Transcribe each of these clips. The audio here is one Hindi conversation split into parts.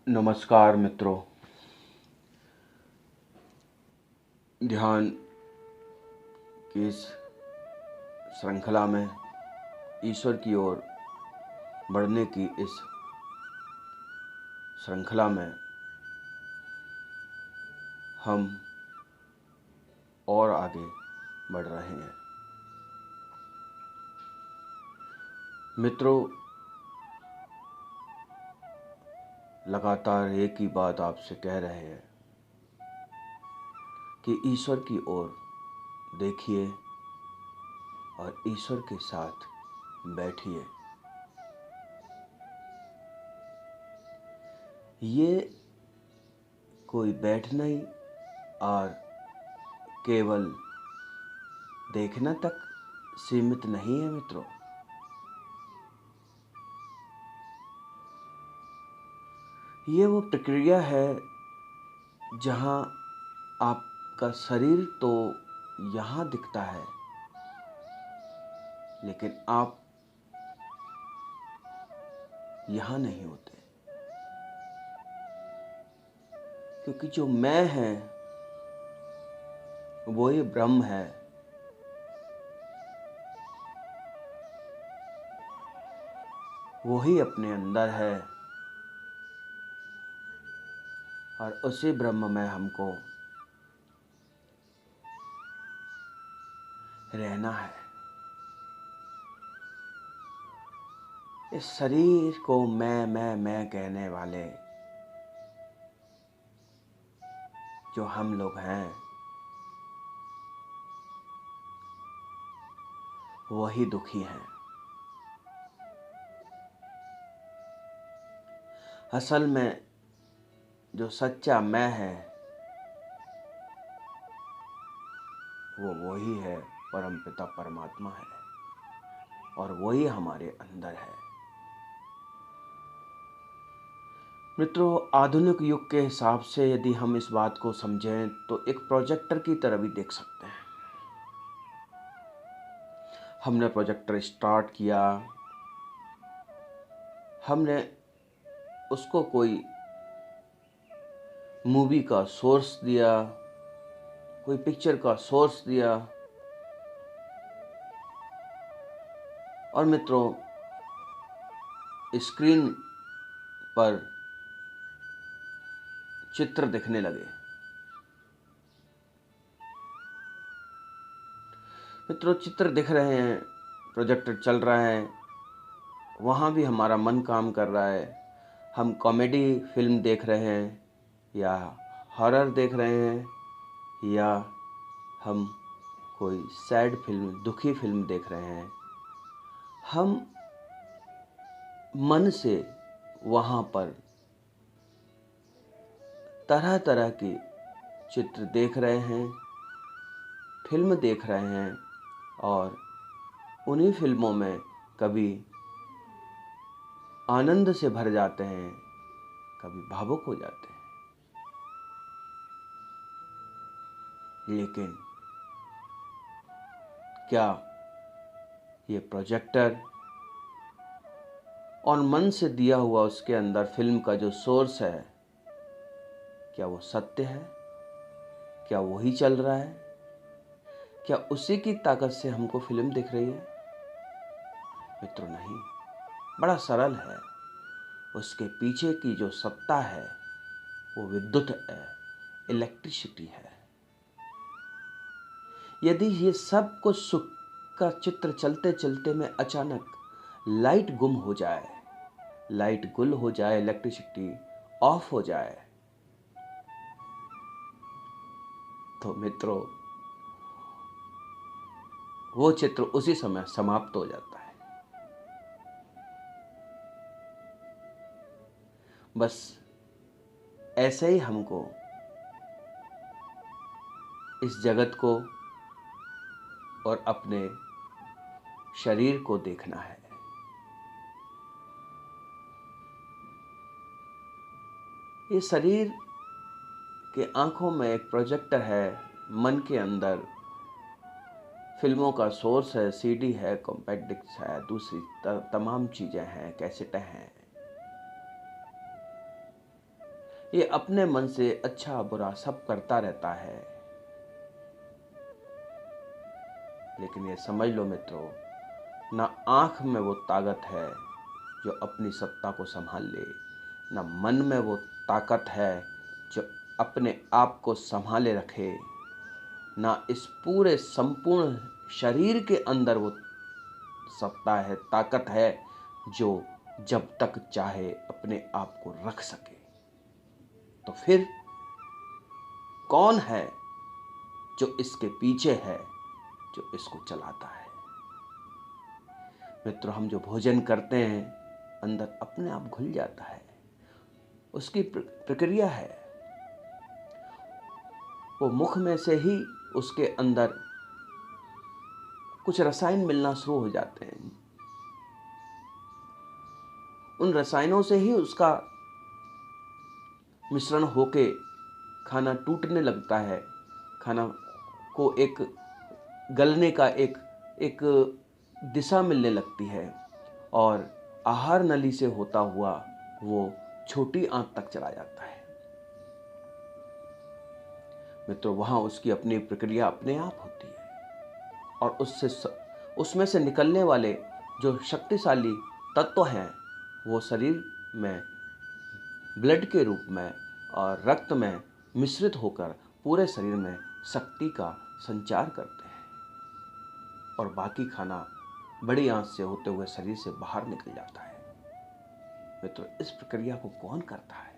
नमस्कार मित्रों। ध्यान की इस श्रृंखला में ईश्वर की ओर बढ़ने की इस श्रृंखला में हम और आगे बढ़ रहे हैं। मित्रों, लगातार एक ही बात आपसे कह रहे हैं कि ईश्वर की ओर देखिए और ईश्वर के साथ बैठिए। ये कोई बैठना ही और केवल देखना तक सीमित नहीं है मित्रों। ये वो प्रक्रिया है जहाँ आपका शरीर तो यहाँ दिखता है, लेकिन आप यहाँ नहीं होते, क्योंकि जो मैं है वो ही ब्रह्म है। वो ही अपने अंदर है और उसी ब्रह्म में हमको रहना है। इस शरीर को मैं कहने वाले जो हम लोग हैं, वही दुखी हैं। असल में जो सच्चा मैं है वो वही है, परमपिता परमात्मा है, और वही हमारे अंदर है। मित्रों, आधुनिक युग के हिसाब से यदि हम इस बात को समझें तो एक प्रोजेक्टर की तरह भी देख सकते हैं। हमने प्रोजेक्टर स्टार्ट किया, हमने उसको कोई मूवी का सोर्स दिया, कोई पिक्चर का सोर्स दिया, और मित्रों स्क्रीन पर चित्र दिखने लगे। मित्रों, चित्र दिख रहे हैं, प्रोजेक्टर चल रहा है, वहाँ भी हमारा मन काम कर रहा है। हम कॉमेडी फिल्म देख रहे हैं या हॉरर देख रहे हैं या हम कोई सैड फिल्म, दुखी फिल्म देख रहे हैं। हम मन से वहाँ पर तरह तरह के चित्र देख रहे हैं, फिल्म देख रहे हैं, और उन्हीं फिल्मों में कभी आनंद से भर जाते हैं, कभी भावुक हो जाते हैं। लेकिन क्या ये प्रोजेक्टर और मन से दिया हुआ उसके अंदर फिल्म का जो सोर्स है, क्या वो सत्य है? क्या वही चल रहा है? क्या उसी की ताकत से हमको फिल्म दिख रही है? मित्रों, नहीं। बड़ा सरल है। उसके पीछे की जो सत्ता है वो विद्युत है, इलेक्ट्रिसिटी है। यदि ये सब कुछ सुख का चित्र चलते चलते में अचानक लाइट गुम हो जाए, लाइट गुल हो जाए, इलेक्ट्रिसिटी ऑफ हो जाए, तो मित्रों वो चित्र उसी समय समाप्त हो जाता है। बस ऐसे ही हमको इस जगत को और अपने शरीर को देखना है। ये शरीर के आंखों में एक प्रोजेक्टर है, मन के अंदर फिल्मों का सोर्स है, सीडी है, कॉम्पैक्ट डिस्क है, दूसरी तमाम चीज़ें हैं, कैसेटें हैं। ये अपने मन से अच्छा बुरा सब करता रहता है। लेकिन ये समझ लो मित्रों, ना आँख में वो ताकत है जो अपनी सत्ता को संभाल ले, ना मन में वो ताकत है जो अपने आप को संभाले रखे, ना इस पूरे संपूर्ण शरीर के अंदर वो सत्ता है, ताकत है जो जब तक चाहे अपने आप को रख सके। तो फिर कौन है जो इसके पीछे है, जो इसको चलाता है? मित्रों, हम जो भोजन करते हैं अंदर अपने आप घुल जाता है, उसकी प्रक्रिया है। वो मुख में से ही उसके अंदर कुछ रसायन मिलना शुरू हो जाते हैं। उन रसायनों से ही उसका मिश्रण होके खाना टूटने लगता है, खाना को एक गलने का एक दिशा मिलने लगती है और आहार नली से होता हुआ वो छोटी आंत तक चला जाता है। मित्रों, वहां उसकी अपनी प्रक्रिया अपने आप होती है और उसमें से निकलने वाले जो शक्तिशाली तत्व हैं वो शरीर में ब्लड के रूप में और रक्त में मिश्रित होकर पूरे शरीर में शक्ति का संचार करते हैं और बाकी खाना बड़ी आंच से होते हुए शरीर से बाहर निकल जाता है। मित्रों, इस प्रक्रिया को कौन करता है?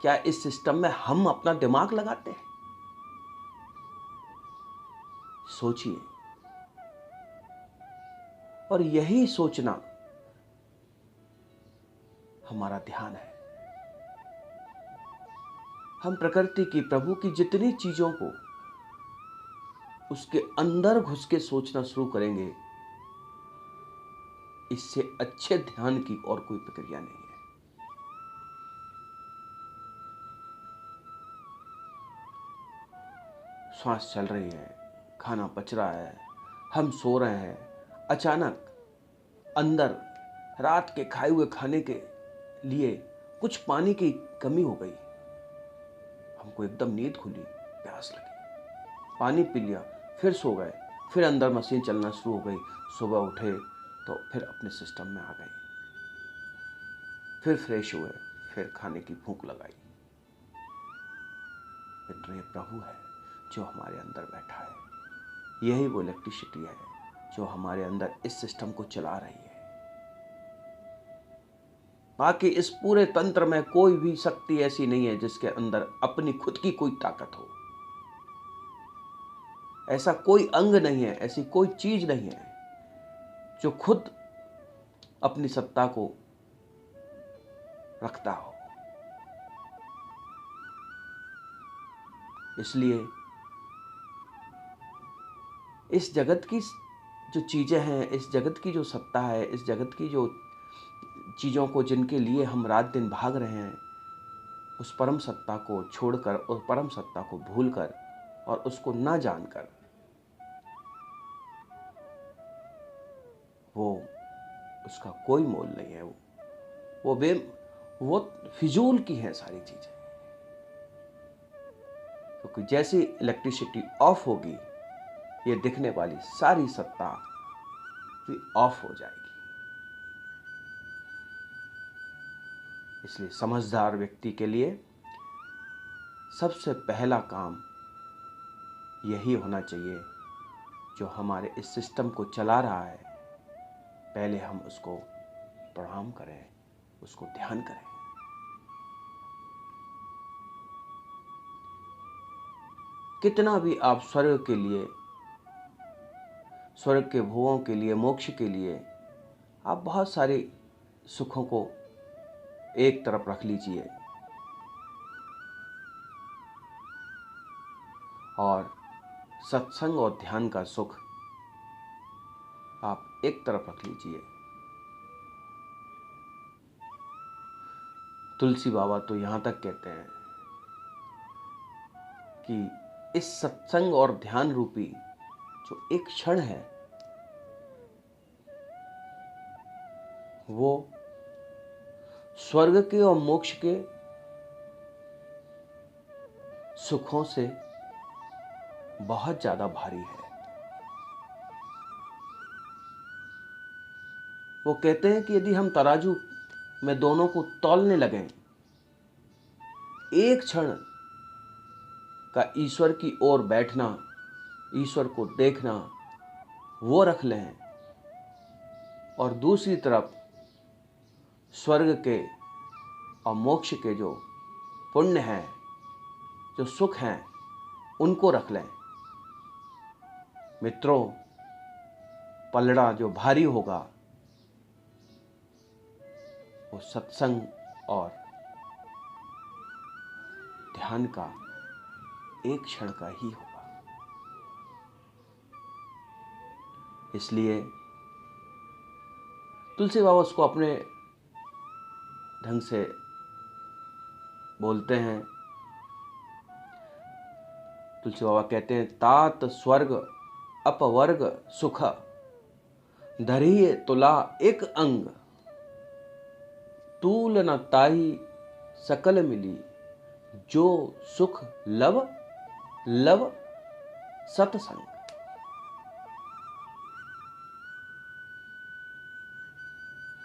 क्या इस सिस्टम में हम अपना दिमाग लगाते हैं? सोचिए। और यही सोचना हमारा ध्यान है। हम प्रकृति की, प्रभु की जितनी चीजों को उसके अंदर घुस के सोचना शुरू करेंगे, इससे अच्छे ध्यान की और कोई प्रक्रिया नहीं है। श्वास चल रही है, खाना पच रहा है, हम सो रहे हैं, अचानक अंदर रात के खाए हुए खाने के लिए कुछ पानी की कमी हो गई। हमको एकदम नींद खुली, प्यास लगी, पानी पी लिया, फिर सो गए, फिर अंदर मशीन चलना शुरू हो गई। सुबह उठे तो फिर अपने सिस्टम में आ गए, फिर फ्रेश हुए, फिर खाने की भूख लगाई। मित्रों, ये प्रभु है जो हमारे अंदर बैठा है। यही वो इलेक्ट्रिसिटी है जो हमारे अंदर इस सिस्टम को चला रही है। बाकी इस पूरे तंत्र में कोई भी शक्ति ऐसी नहीं है जिसके अंदर अपनी खुद की कोई ताकत हो। ऐसा कोई अंग नहीं है, ऐसी कोई चीज नहीं है जो खुद अपनी सत्ता को रखता हो। इसलिए इस जगत की जो चीजें हैं, इस जगत की जो सत्ता है, इस जगत की जो चीजों को जिनके लिए हम रात दिन भाग रहे हैं, उस परम सत्ता को छोड़कर, उस परम सत्ता को भूलकर और उसको ना जानकर वो उसका कोई मोल नहीं है। वो फिजूल की है सारी चीजें। क्योंकि जैसी इलेक्ट्रिसिटी ऑफ होगी, ये दिखने वाली सारी सत्ता भी ऑफ हो जाएगी। इसलिए समझदार व्यक्ति के लिए सबसे पहला काम यही होना चाहिए, जो हमारे इस सिस्टम को चला रहा है, पहले हम उसको प्रणाम करें, उसको ध्यान करें। कितना भी आप स्वर्ग के लिए, स्वर्ग के भोगों के लिए, मोक्ष के लिए आप बहुत सारे सुखों को एक तरफ रख लीजिए और सत्संग और ध्यान का सुख आप एक तरफ रख लीजिए। तुलसी बाबा तो यहां तक कहते हैं कि इस सत्संग और ध्यान रूपी जो एक क्षण है, वो स्वर्ग के और मोक्ष के सुखों से बहुत ज्यादा भारी है। वो कहते हैं कि यदि हम तराजू में दोनों को तौलने लगें, एक क्षण का ईश्वर की ओर बैठना, ईश्वर को देखना, वो रख लें, और दूसरी तरफ स्वर्ग के और मोक्ष के जो पुण्य हैं, जो सुख हैं, उनको रख लें। मित्रों, पलड़ा जो भारी होगा वो सत्संग और ध्यान का एक क्षण का ही होगा। इसलिए तुलसी बाबा उसको अपने ढंग से बोलते हैं। तुलसी बाबा कहते हैं, तात स्वर्ग अपवर्ग सुख, धरिये तुला एक अंग, तूल न ताही सकल मिली, जो सुख लव लव सतसंग।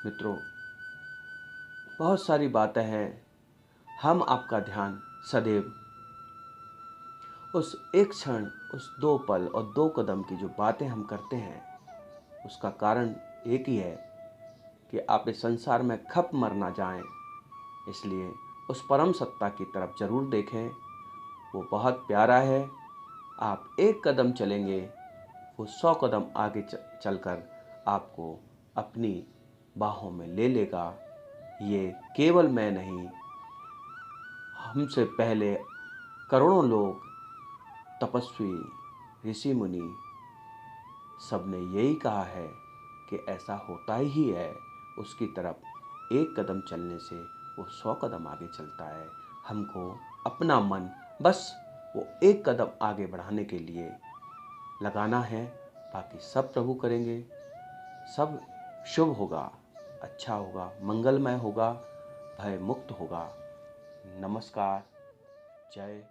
मित्रों, बहुत सारी बातें हैं। हम आपका ध्यान सदैव उस एक क्षण, उस 2 पल और 2 कदम की जो बातें हम करते हैं, उसका कारण एक ही है कि आप इस संसार में खप मर ना जाएं। इसलिए उस परम सत्ता की तरफ जरूर देखें। वो बहुत प्यारा है। आप एक कदम चलेंगे, वो 100 कदम आगे चलकर आपको अपनी बाहों में ले लेगा। ये केवल मैं नहीं, हमसे पहले करोड़ों लोग, तपस्वी, ऋषि मुनि, सबने यही कहा है कि ऐसा होता ही है। उसकी तरफ एक कदम चलने से वो 100 कदम आगे चलता है। हमको अपना मन बस वो एक कदम आगे बढ़ाने के लिए लगाना है। बाकी सब प्रभु करेंगे। सब शुभ होगा, अच्छा होगा, मंगलमय होगा, भय मुक्त होगा। नमस्कार। जय